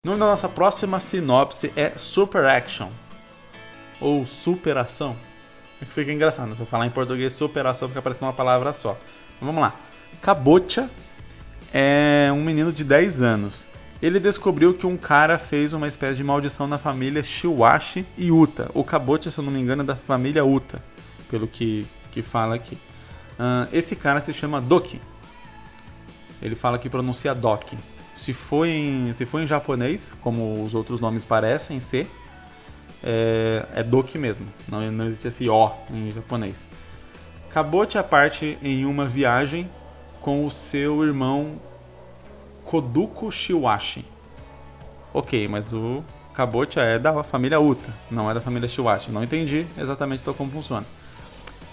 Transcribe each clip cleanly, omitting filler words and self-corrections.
O nome da nossa próxima sinopse é Super Action. Ou superação. É que fica engraçado, né? Se eu falar em português superação, fica parecendo uma palavra só. Então, vamos lá. Kabocha é um menino de 10 anos. Ele descobriu que um cara fez uma espécie de maldição na família Shiwashi e Uta. O Kabocha, se eu não me engano, é da família Uta, pelo que fala aqui. Esse cara se chama Doki. Ele fala que pronuncia Doki. Se for em japonês, como os outros nomes parecem ser, é Doki mesmo. Não existe esse O em japonês. Kabocha parte em uma viagem com o seu irmão Koduko Shiwashi. Ok, mas o Kabocha é da família Uta, não é da família Shiwashi. Não entendi exatamente como funciona.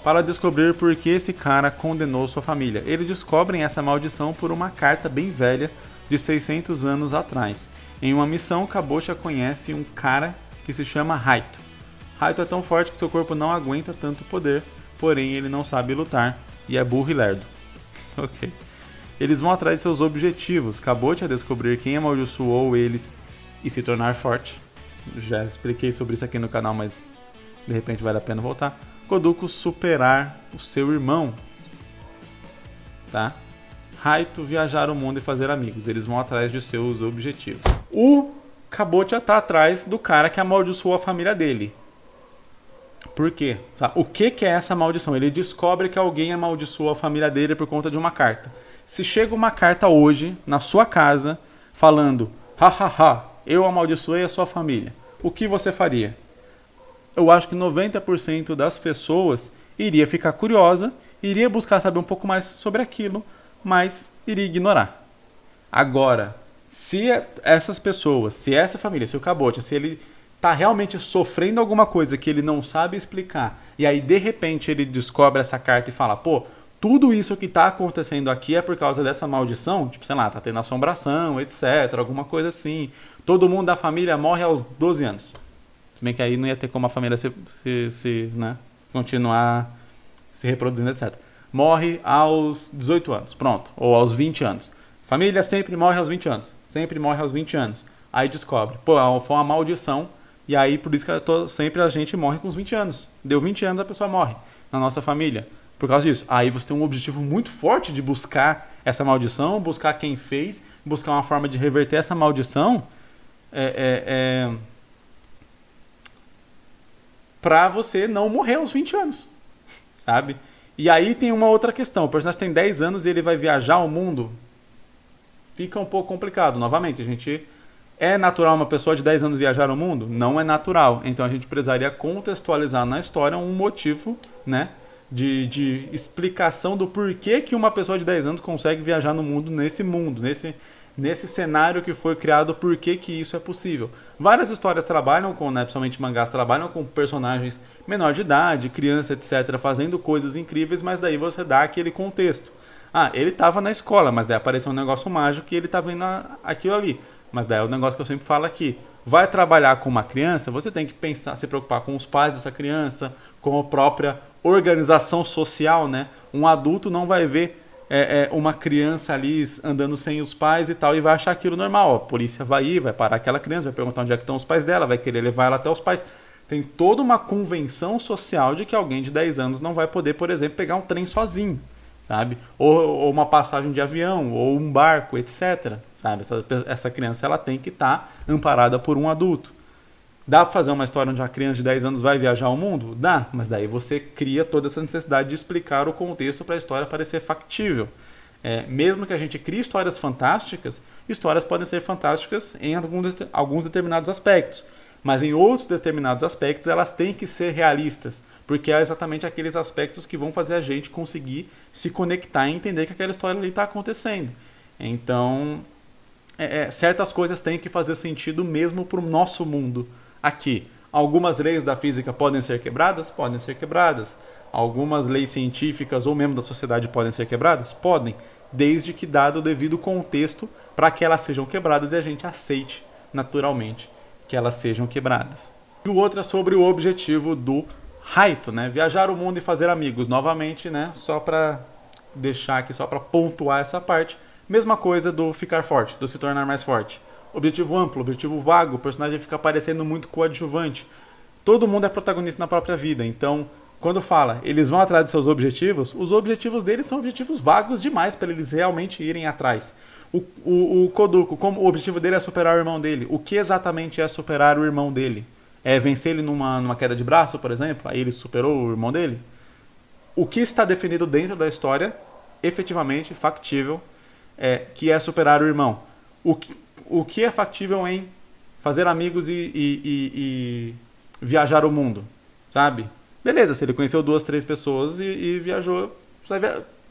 Para descobrir por que esse cara condenou sua família. Eles descobrem essa maldição por uma carta bem velha de 600 anos atrás. Em uma missão, Kabocha conhece um cara que se chama Raito. Raito é tão forte que seu corpo não aguenta tanto poder, porém ele não sabe lutar e é burro e lerdo. Ok. Eles vão atrás de seus objetivos. Kabocha descobrir quem amaldiçoou eles e se tornar forte. Já expliquei sobre isso aqui no canal, mas de repente vale a pena voltar. Koduko superar o seu irmão. Tá? Raito viajar o mundo e fazer amigos. Eles vão atrás de seus objetivos. O Kabocha tá atrás do cara que amaldiçoou a família dele. Por quê? O que é essa maldição? Ele descobre que alguém amaldiçoou a família dele por conta de uma carta. Se chega uma carta hoje na sua casa falando hahaha, eu amaldiçoei a sua família, o que você faria? Eu acho que 90% das pessoas iria ficar curiosa, iria buscar saber um pouco mais sobre aquilo, mas iria ignorar. Agora, se essas pessoas, se essa família, se o Kabocha, se ele está realmente sofrendo alguma coisa que ele não sabe explicar, e aí de repente ele descobre essa carta e fala, pô, tudo isso que está acontecendo aqui é por causa dessa maldição, tipo, sei lá, tá tendo assombração, etc, alguma coisa assim. Todo mundo da família morre aos 12 anos. Se bem que aí não ia ter como a família né, continuar se reproduzindo, etc. Morre aos 18 anos, pronto. Ou aos 20 anos. Família sempre morre aos 20 anos. Sempre morre aos 20 anos. Aí descobre. Pô, foi uma maldição. E aí, por isso que sempre a gente morre com os 20 anos. Deu 20 anos, a pessoa morre na nossa família. Por causa disso. Aí você tem um objetivo muito forte de buscar essa maldição, buscar quem fez, buscar uma forma de reverter essa maldição. Pra você não morrer aos 20 anos, sabe? E aí tem uma outra questão, o personagem tem 10 anos e ele vai viajar ao mundo, fica um pouco complicado, novamente, é natural uma pessoa de 10 anos viajar ao mundo? Não é natural, então a gente precisaria contextualizar na história um motivo, né, de explicação do porquê que uma pessoa de 10 anos consegue viajar no mundo, nesse cenário que foi criado, por que isso é possível. Várias histórias trabalham com, né, principalmente mangás, trabalham com personagens menor de idade, criança, etc, fazendo coisas incríveis, mas daí você dá aquele contexto. Ele estava na escola, mas daí apareceu um negócio mágico e ele está vendo aquilo ali. Mas daí é o negócio que eu sempre falo aqui. Vai trabalhar com uma criança, você tem que pensar, se preocupar com os pais dessa criança, com a própria organização social, né? Um adulto não vai ver uma criança ali andando sem os pais e tal, e vai achar aquilo normal. A polícia vai ir, vai parar aquela criança, vai perguntar onde é que estão os pais dela, vai querer levar ela até os pais. Tem toda uma convenção social de que alguém de 10 anos não vai poder, por exemplo, pegar um trem sozinho, sabe? Ou uma passagem de avião, ou um barco, etc. Sabe? Essa criança ela tem que estar amparada por um adulto. Dá pra fazer uma história onde uma criança de 10 anos vai viajar ao mundo? Dá, mas daí você cria toda essa necessidade de explicar o contexto para a história parecer factível. Mesmo que a gente crie histórias fantásticas, histórias podem ser fantásticas em alguns determinados aspectos. Mas em outros determinados aspectos elas têm que ser realistas, porque é exatamente aqueles aspectos que vão fazer a gente conseguir se conectar e entender que aquela história ali está acontecendo. Então, certas coisas têm que fazer sentido mesmo para o nosso mundo. Aqui, algumas leis da física podem ser quebradas? Podem ser quebradas. Algumas leis científicas ou mesmo da sociedade podem ser quebradas? Podem, desde que dado o devido contexto para que elas sejam quebradas e a gente aceite naturalmente que elas sejam quebradas. E o outro é sobre o objetivo do Raito, né? Viajar o mundo e fazer amigos. Novamente, né? Só para deixar aqui, só para pontuar essa parte. Mesma coisa do ficar forte, do se tornar mais forte. objetivo amplo, objetivo vago, o personagem fica parecendo muito coadjuvante. Todo mundo é protagonista na própria vida, então quando fala eles vão atrás de seus objetivos, os objetivos deles são objetivos vagos demais para eles realmente irem atrás. O Koduko, como o objetivo dele é superar o irmão dele, o que exatamente é superar o irmão dele? É vencer ele numa queda de braço, por exemplo? Aí ele superou o irmão dele? O que está definido dentro da história, efetivamente, factível, que é superar o irmão? O que é factível em fazer amigos e viajar o mundo, sabe? Beleza, se ele conheceu 2, 3 pessoas e viajou,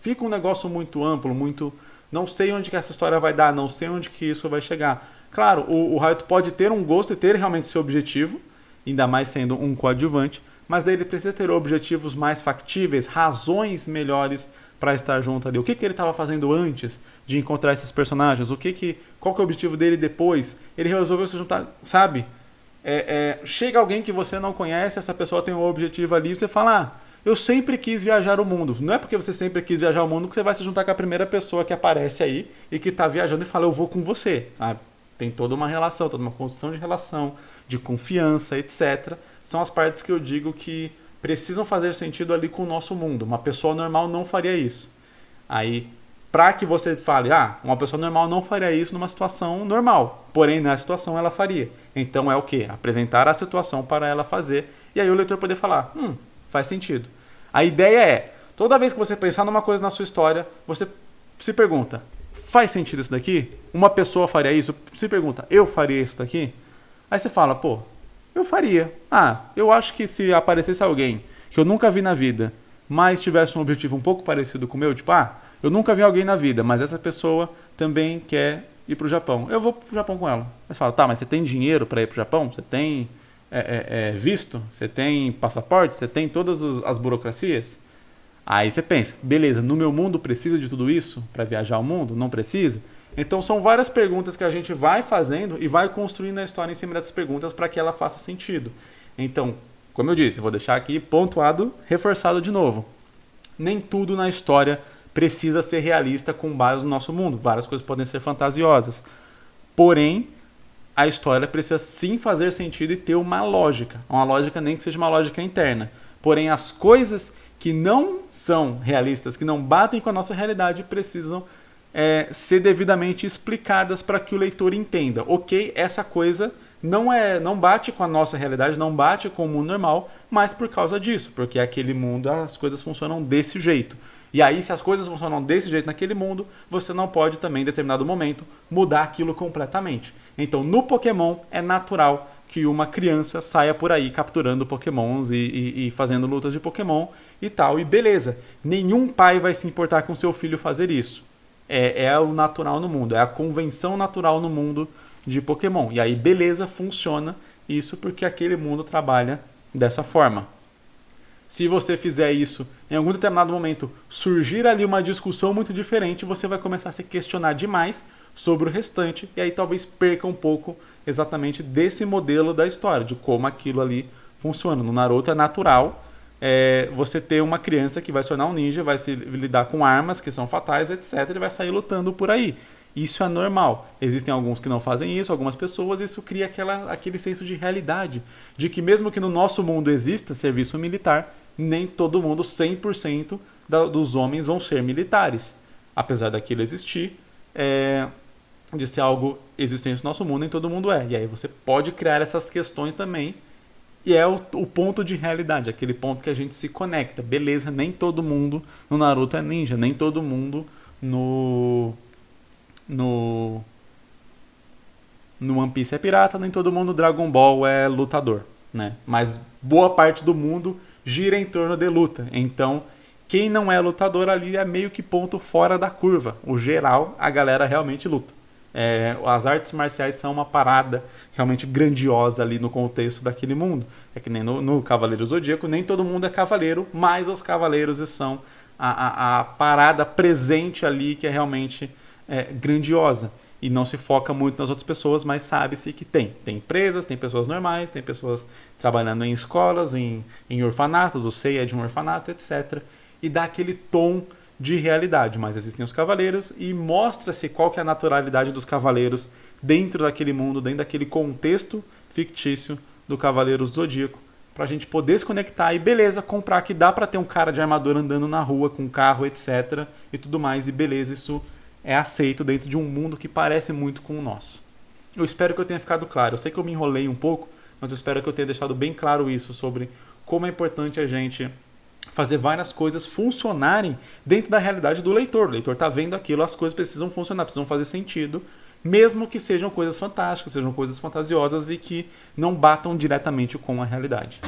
fica um negócio muito amplo, muito... Não sei onde que essa história vai dar, não sei onde que isso vai chegar. Claro, o Hayato pode ter um gosto e ter realmente seu objetivo, ainda mais sendo um coadjuvante, mas daí ele precisa ter objetivos mais factíveis, razões melhores para estar junto ali. O que ele estava fazendo antes de encontrar esses personagens? Qual que é o objetivo dele depois? Ele resolveu se juntar, sabe? Chega alguém que você não conhece, essa pessoa tem um objetivo ali, e você fala, eu sempre quis viajar o mundo. Não é porque você sempre quis viajar o mundo que você vai se juntar com a primeira pessoa que aparece aí e que está viajando e fala, eu vou com você. Tem toda uma relação, toda uma construção de relação, de confiança, etc. São as partes que eu digo que precisam fazer sentido ali com o nosso mundo. Uma pessoa normal não faria isso. Aí, para que você fale, uma pessoa normal não faria isso numa situação normal. Porém, na situação ela faria. Então é o quê? Apresentar a situação para ela fazer. E aí o leitor poder falar, faz sentido. A ideia é, toda vez que você pensar numa coisa na sua história, você se pergunta, faz sentido isso daqui? Uma pessoa faria isso? Se pergunta, eu faria isso daqui? Aí você fala, eu faria. Eu acho que se aparecesse alguém que eu nunca vi na vida, mas tivesse um objetivo um pouco parecido com o meu, tipo, eu nunca vi alguém na vida, mas essa pessoa também quer ir pro Japão. Eu vou pro Japão com ela. Aí você fala, mas você tem dinheiro para ir pro Japão? Você tem visto? Você tem passaporte? Você tem todas as burocracias? Aí você pensa, beleza, no meu mundo precisa de tudo isso para viajar o mundo? Não precisa? Então são várias perguntas que a gente vai fazendo e vai construindo a história em cima dessas perguntas para que ela faça sentido. Então, como eu disse, eu vou deixar aqui pontuado, reforçado de novo. Nem tudo na história precisa ser realista com base no nosso mundo. Várias coisas podem ser fantasiosas. Porém, a história precisa sim fazer sentido e ter uma lógica. Uma lógica nem que seja uma lógica interna. Porém, as coisas que não são realistas, que não batem com a nossa realidade, precisam ser devidamente explicadas para que o leitor entenda. Ok, essa coisa não bate com a nossa realidade, não bate com o mundo normal, mas por causa disso, porque aquele mundo as coisas funcionam desse jeito. E aí, se as coisas funcionam desse jeito naquele mundo, você não pode também, em determinado momento, mudar aquilo completamente. Então, no Pokémon, é natural que uma criança saia por aí capturando Pokémons e fazendo lutas de Pokémon e tal. E beleza, nenhum pai vai se importar com seu filho fazer isso. É o natural no mundo, é a convenção natural no mundo de Pokémon. E aí, beleza, funciona isso porque aquele mundo trabalha dessa forma. Se você fizer isso, em algum determinado momento, surgir ali uma discussão muito diferente, você vai começar a se questionar demais sobre o restante, e aí talvez perca um pouco exatamente desse modelo da história, de como aquilo ali funciona. No Naruto é natural você ter uma criança que vai se tornar um ninja, vai se lidar com armas que são fatais, etc. Ele vai sair lutando por aí. Isso é normal. Existem alguns que não fazem isso, algumas pessoas, isso cria aquele senso de realidade, de que mesmo que no nosso mundo exista serviço militar, nem todo mundo, 100% dos homens vão ser militares. Apesar daquilo existir, de ser algo existente no nosso mundo, nem todo mundo é. E aí você pode criar essas questões também, e é o ponto de realidade, aquele ponto que a gente se conecta. Beleza, nem todo mundo no Naruto é ninja, nem todo mundo no One Piece é pirata, nem todo mundo no Dragon Ball é lutador, né? Mas boa parte do mundo gira em torno de luta. Então, quem não é lutador ali é meio que ponto fora da curva. O geral, a galera realmente luta. As artes marciais são uma parada realmente grandiosa ali no contexto daquele mundo. É que nem no Cavaleiro Zodíaco, nem todo mundo é cavaleiro, mas os cavaleiros são a parada presente ali que é realmente grandiosa. E não se foca muito nas outras pessoas, mas sabe-se que tem. Tem empresas, tem pessoas normais, tem pessoas trabalhando em escolas, em orfanatos, o Sei é de um orfanato, etc. E dá aquele tom de realidade, mas existem os cavaleiros e mostra-se qual que é a naturalidade dos cavaleiros dentro daquele mundo, dentro daquele contexto fictício do Cavaleiro Zodíaco, pra gente poder se conectar e beleza, comprar que dá pra ter um cara de armadura andando na rua com carro, etc. e tudo mais, e beleza, isso é aceito dentro de um mundo que parece muito com o nosso. Eu espero que eu tenha ficado claro. Eu sei que eu me enrolei um pouco, mas eu espero que eu tenha deixado bem claro isso sobre como é importante a gente fazer várias coisas funcionarem dentro da realidade do leitor. O leitor está vendo aquilo, as coisas precisam funcionar, precisam fazer sentido, mesmo que sejam coisas fantásticas, sejam coisas fantasiosas e que não batam diretamente com a realidade.